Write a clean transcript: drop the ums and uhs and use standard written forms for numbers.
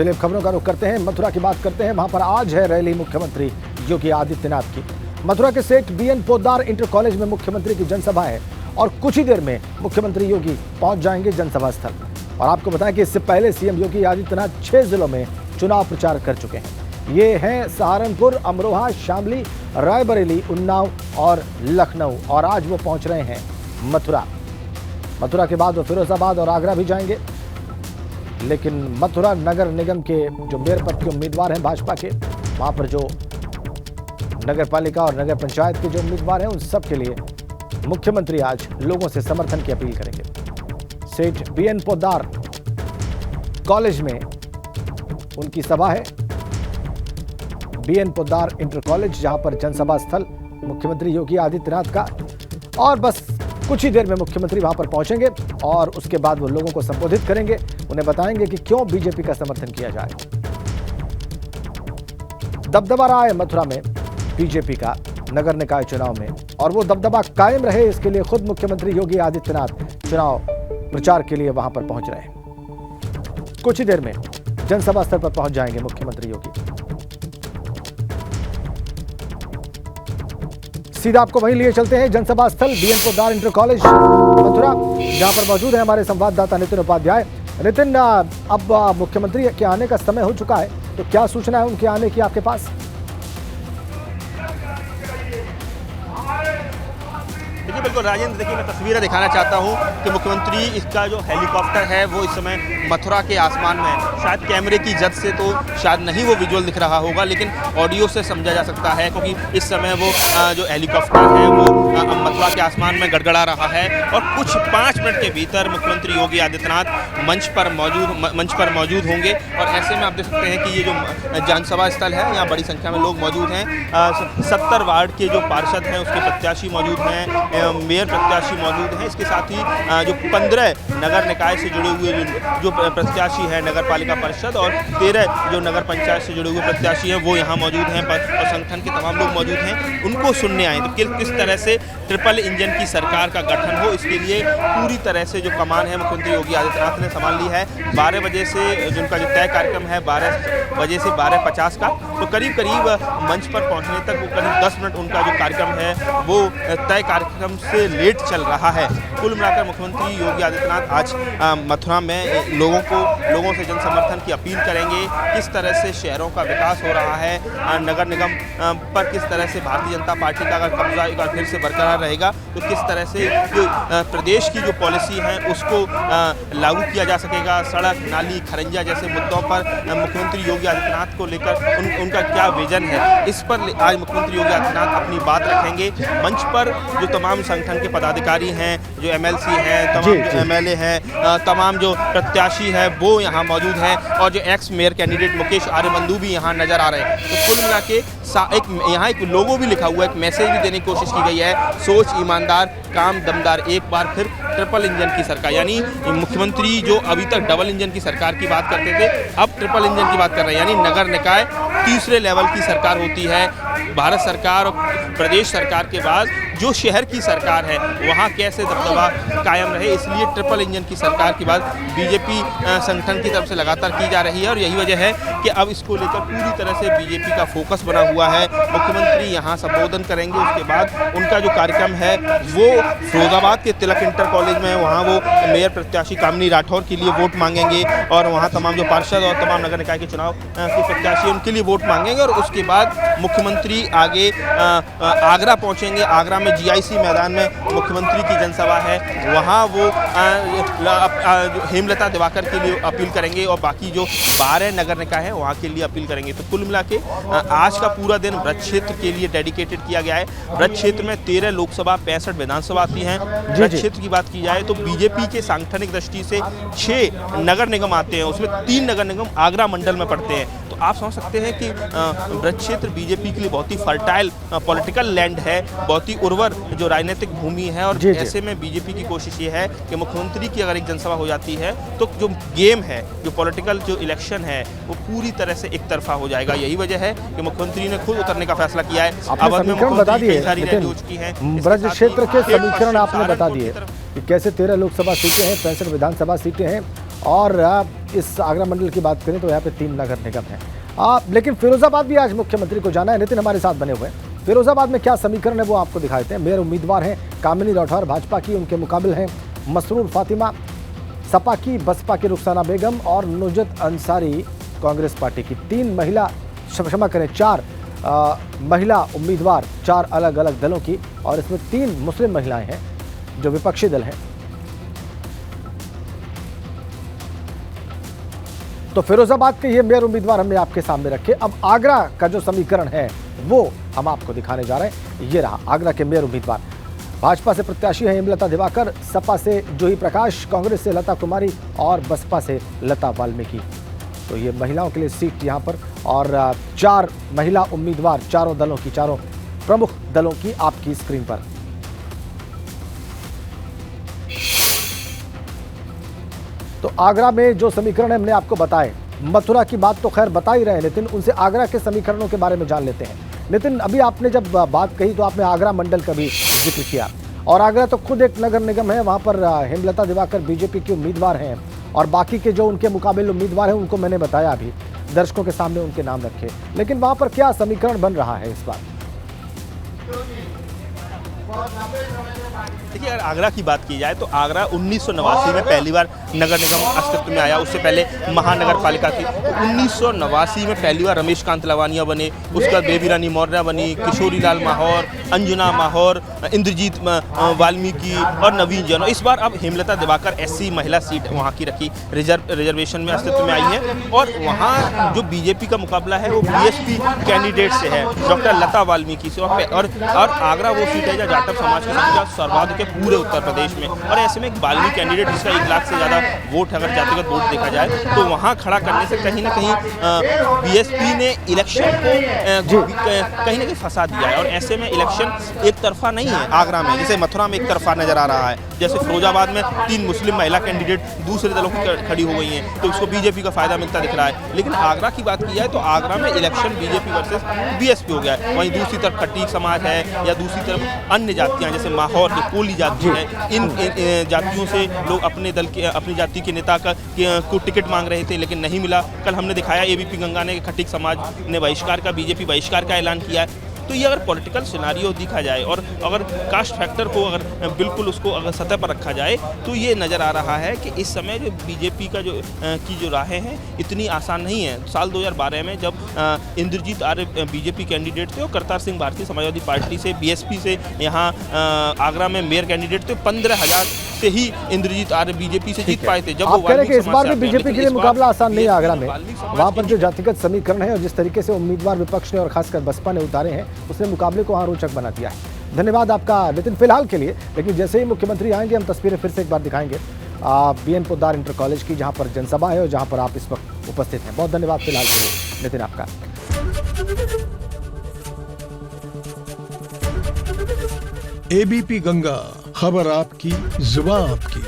चलिए खबरों का रुख करते हैं, मथुरा की बात करते हैं। वहां पर आज है रैली मुख्यमंत्री योगी आदित्यनाथ की। मथुरा के सेठ बीएन पोद्दार इंटर कॉलेज में मुख्यमंत्री की जनसभा है और कुछ ही देर में मुख्यमंत्री योगी पहुंच जाएंगे जनसभा स्थल। और आपको बताएं कि इससे पहले सीएम योगी आदित्यनाथ 6 जिलों में चुनाव प्रचार कर चुके हैं। ये हैं सहारनपुर, अमरोहा, शामली, रायबरेली, उन्नाव और लखनऊ। और आज वो पहुंच रहे हैं मथुरा। मथुरा के बाद वो फिरोजाबाद और आगरा भी जाएंगे। लेकिन मथुरा नगर निगम के जो मेयर पद के उम्मीदवार हैं भाजपा के, वहां पर जो नगर पालिका और नगर पंचायत के जो उम्मीदवार हैं उन सब के लिए मुख्यमंत्री आज लोगों से समर्थन की अपील करेंगे। सेठ बीएन पोद्दार कॉलेज में उनकी सभा है, बीएन पोद्दार इंटर कॉलेज, जहां पर जनसभा स्थल मुख्यमंत्री योगी आदित्यनाथ का। और बस कुछ ही देर में मुख्यमंत्री वहां पर पहुंचेंगे और उसके बाद वो लोगों को संबोधित करेंगे, उन्हें बताएंगे कि क्यों बीजेपी का समर्थन किया जाए। दबदबा रहा है मथुरा में बीजेपी का नगर निकाय चुनाव में, और वो दबदबा कायम रहे इसके लिए खुद मुख्यमंत्री योगी आदित्यनाथ चुनाव प्रचार के लिए वहां पर पहुंच रहे हैं। कुछ ही देर में जनसभा स्थल पर पहुंच जाएंगे मुख्यमंत्री योगी। सीधा आपको वहीं लिए चलते हैं, जनसभा स्थल B N Poddar inter college Mathura, जहां पर मौजूद है हमारे संवाददाता नितिन उपाध्याय। नितिन, अब मुख्यमंत्री के आने का समय हो चुका है, तो क्या सूचना है उनके आने की आपके पास? देखिए बिल्कुल राजेंद्र, देखिए मैं तस्वीरें दिखाना चाहता हूँ कि मुख्यमंत्री इसका जो हेलीकॉप्टर है वो इस समय मथुरा के आसमान में है। शायद कैमरे की जद से तो शायद नहीं वो विजुअल दिख रहा होगा, लेकिन ऑडियो से समझा जा सकता है, क्योंकि इस समय वो जो हेलीकॉप्टर है वो मथुरा के आसमान में गड़गड़ा रहा है। और कुछ 5 मिनट के भीतर मुख्यमंत्री योगी आदित्यनाथ मंच पर मौजूद होंगे। और ऐसे में आप देख सकते हैं कि ये जो जनसभा स्थल है, यहाँ बड़ी संख्या में लोग मौजूद हैं। 70 वार्ड के जो पार्षद हैं उसके प्रत्याशी मौजूद हैं, मेयर प्रत्याशी मौजूद हैं। इसके साथ ही जो 15 नगर निकाय से जुड़े हुए जो प्रत्याशी हैं, नगर पालिका परिषद, और 13 जो नगर पंचायत से जुड़े हुए प्रत्याशी हैं वो यहाँ मौजूद हैं। और संगठन के तमाम लोग मौजूद हैं, उनको सुनने आए। तो किस तरह से ट्रिपल इंजन की सरकार का गठन हो, इसके लिए पूरी तरह से जो कमान है मुख्यमंत्री योगी आदित्यनाथ ने संभाल ली है। 12 बजे से जिनका जो तय कार्यक्रम है 12 बजे से 12:50 का, तो करीब मंच पर पहुँचने तक वो करीब 10 मिनट उनका जो कार्यक्रम है वो तय कार्यक्रम से लेट चल रहा है। कुल मिलाकर मुख्यमंत्री योगी आदित्यनाथ आज मथुरा में लोगों से जनसमर्थन की अपील करेंगे। किस तरह से शहरों का विकास हो रहा है, नगर निगम पर किस तरह से भारतीय जनता पार्टी का अगर कब्जा एक बार फिर से बरकरार रहेगा, तो किस तरह से जो प्रदेश की जो पॉलिसी है उसको लागू किया जा सकेगा। सड़क, नाली, खरंजा जैसे मुद्दों पर मुख्यमंत्री योगी आदित्यनाथ को लेकर उनका क्या विजन है, इस पर आज मुख्यमंत्री योगी आदित्यनाथ अपनी बात रखेंगे। मंच पर जो तमाम संगठन के पदाधिकारी हैं, जो एमएलसी हैं, तमाम जो एमएलए हैं, तमाम जो प्रत्याशी हैं वो यहाँ मौजूद हैं, और जो एक्स मेयर कैंडिडेट मुकेश आर्यबंधु भी यहाँ नजर आ रहे हैं। तो कुल मिला के यहाँ एक लोगो भी लिखा हुआ है, एक मैसेज भी देने की कोशिश की गई है, सोच ईमानदार, काम दमदार, एक बार फिर ट्रिपल इंजन की सरकार। यानी मुख्यमंत्री जो अभी तक डबल इंजन की सरकार की बात करते थे, अब ट्रिपल इंजन की बात कर रहे हैं। यानी नगर निकाय तीसरे लेवल की सरकार होती है। भारत सरकार और प्रदेश सरकार के बाद जो शहर की सरकार है वहाँ कैसे दबदबा कायम रहे, इसलिए ट्रिपल इंजन की सरकार की बात बीजेपी संगठन की तरफ से लगातार की जा रही है। और यही वजह है कि अब इसको लेकर पूरी तरह से बीजेपी का फोकस बना हुआ है। मुख्यमंत्री यहाँ संबोधन करेंगे, उसके बाद उनका जो कार्यक्रम है वो फिरोजाबाद के तिलक इंटर कॉलेज में, वहाँ वो मेयर प्रत्याशी कामिनी राठौर के लिए वोट मांगेंगे, और वहाँ तमाम जो पार्षद और तमाम नगर निकाय के चुनाव के प्रत्याशी उनके लिए वोट मांगेंगे। और उसके बाद मुख्यमंत्री आगे आगरा पहुँचेंगे। आगरा में जीआईसी मैदान में मुख्यमंत्री की जनसभा है, वहाँ वो हेमलता दिवाकर के लिए अपील करेंगे, और बाकी जो 12 नगर निकाय है वहाँ के लिए अपील करेंगे। तो कुल मिला के आज का पूरा दिन ब्रज क्षेत्र के लिए डेडिकेटेड किया गया है। ब्रज क्षेत्र में 13 लोकसभा, 65 विधानसभा आती हैं। ब्रज क्षेत्र की बात की जाए तो बीजेपी के सांगठनिक दृष्टि से 6 नगर निगम आते हैं, उसमें 3 नगर निगम आगरा मंडल में पड़ते हैं। तो आप समझ सकते हैं कि ब्रज क्षेत्र बीजेपी के लिए बहुत ही फर्टाइल पॉलिटिकल लैंड है, बहुत ही उर्वर जो राजनीतिक भूमि है। और ऐसे में बीजेपी की कोशिश ये है कि मुख्यमंत्री की अगर एक जनसभा हो जाती है तो जो गेम है, जो पॉलिटिकल जो इलेक्शन है, वो पूरी तरह से एक तरफा हो जाएगा। यही वजह है कि मुख्यमंत्री ने खुद उतरने का फैसला किया है। अब समीकरण बता दिए, ब्रज क्षेत्र के समीकरण आपने बता दिए कि कैसे 13 लोकसभा सीटें हैं, 65 विधानसभा सीटें हैं, और इस आगरा मंडल की बात करें तो यहाँ पे 3 नगर निगम हैं। लेकिन फिरोजाबाद भी आज मुख्यमंत्री को जाना है। नितिन हमारे साथ बने हुए हैं। फिरोजाबाद में क्या समीकरण है वो आपको दिखाते हैं। मेयर उम्मीदवार हैं कामिनी राठौर भाजपा की, उनके मुकाबले हैं मसरूर फातिमा सपा की, बसपा की रुखसाना बेगम और नुजत अंसारी कांग्रेस पार्टी की। 4 महिला उम्मीदवार 4 अलग अलग दलों की, और इसमें 3 मुस्लिम महिलाएं हैं जो विपक्षी दल हैं। तो फिरोजाबाद के ये मेयर उम्मीदवार हमने आपके सामने रखे। अब आगरा का जो समीकरण है वो हम आपको दिखाने जा रहे हैं। ये रहा आगरा के मेयर उम्मीदवार। भाजपा से प्रत्याशी हैं हेमलता दिवाकर, सपा से जूही प्रकाश, कांग्रेस से लता कुमारी और बसपा से लता वाल्मीकि। तो ये महिलाओं के लिए सीट यहाँ पर, और 4 महिला उम्मीदवार चारों दलों की, चारों प्रमुख दलों की आपकी स्क्रीन पर। तो आगरा में जो समीकरण है हमने आपको बताए। मथुरा की बात तो खैर बता ही रहे हैं नितिन, उनसे आगरा के समीकरणों के बारे में जान लेते हैं। नितिन, अभी आपने जब बात कही तो आपने आगरा मंडल का भी जिक्र किया, और आगरा तो खुद एक नगर निगम है, वहाँ पर हेमलता दिवाकर बीजेपी की उम्मीदवार हैं, और बाकी के जो उनके मुकाबले उम्मीदवार हैं उनको मैंने बताया अभी, दर्शकों के सामने उनके नाम रखे। लेकिन वहाँ पर क्या समीकरण बन रहा है इस बार? देखिए, अगर आगरा की बात की जाए तो आगरा 1989 में पहली बार नगर निगम अस्तित्व में आया। उससे पहले महानगर पालिका थी। तो 1989 में पहली बार रमेश कांत लवानिया बने, उसके बाद बेबी रानी मौर्य बनी, किशोरी लाल माहौर, अंजुना माहौर, इंद्रजीत वाल्मीकि और नवीन जैन। इस बार अब हेमलता दिवाकर SC महिला सीट वहाँ की रखी, रिजर्वेशन में अस्तित्व में आई है। और वहाँ जो बीजेपी का मुकाबला है वो BSP कैंडिडेट से है, डॉक्टर लता वाल्मीकि से। और आगरा वो सीट है जहाँ जाटव समाज की संख्या सर्वाधिक है पूरे उत्तर प्रदेश में, और ऐसे में एक बाल्मी कैंडिडेट जिसका 1 लाख से ज़्यादा वोट, अगर जातिगत वोट देखा जाए तो वहाँ खड़ा करने से कहीं ना कहीं BSP ने इलेक्शन को कहीं ना कहीं फंसा दिया है। और ऐसे में इलेक्शन एक तरफा नहीं है आगरा में, जैसे मथुरा में एक तरफा नजर आ रहा है। जैसे फिरोजाबाद में 3 मुस्लिम महिला कैंडिडेट दूसरे दलों की खड़ी हो गई हैं, तो उसको बीजेपी का फायदा मिलता दिख रहा है। लेकिन आगरा की बात की जाए तो आगरा में इलेक्शन बीजेपी वर्सेस BSP हो गया है। वहीं दूसरी तरफ खटीक समाज है, या दूसरी तरफ अन्य जातियाँ जैसे माहौर, कोली जाति है, इन जातियों से लोग अपने दल के, अपनी जाति के नेता को टिकट मांग रहे थे, लेकिन नहीं मिला। कल हमने दिखाया ABP गंगा ने खटीक समाज ने बहिष्कार का, BJP बहिष्कार का ऐलान किया है। तो ये अगर पॉलिटिकल सिनारियो दिखा जाए और अगर कास्ट फैक्टर को अगर बिल्कुल उसको अगर सतह पर रखा जाए तो ये नज़र आ रहा है कि इस समय जो बीजेपी का जो राहें हैं इतनी आसान नहीं है। साल 2012 में जब इंद्रजीत आर्य बीजेपी कैंडिडेट थे और करतार सिंह भारतीय समाजवादी पार्टी से BSP से यहाँ आगरा में मेयर कैंडिडेट थे, 15,000 से ही इंद्रजीत आर्य बीजेपी से जीत पाए थे। जब आप कह रहे हैं कि इस बार भी बीजेपी के लिए मुकाबला आसान नहीं है आगरा में। वहाँ पर जो जातिगत समीकरण है और जिस तरीके से उम्मीदवार विपक्ष ने और खासकर बसपा ने उतारे हैं, उसने मुकाबले को वहाँ रोचक बना दिया है। धन्यवाद आपका नितिन फिलहाल के लिए। लेकिन जैसे ही मुख्यमंत्री आएंगे हम तस्वीरें फिर से एक बार दिखाएंगे BN पोद्दार इंटर कॉलेज की, जहाँ पर जनसभा है और जहाँ पर आप इस वक्त उपस्थित हैं। बहुत धन्यवाद फिलहाल के लिए नितिन आपका। ABP गंगा, खबर आपकी, जुबान आपकी।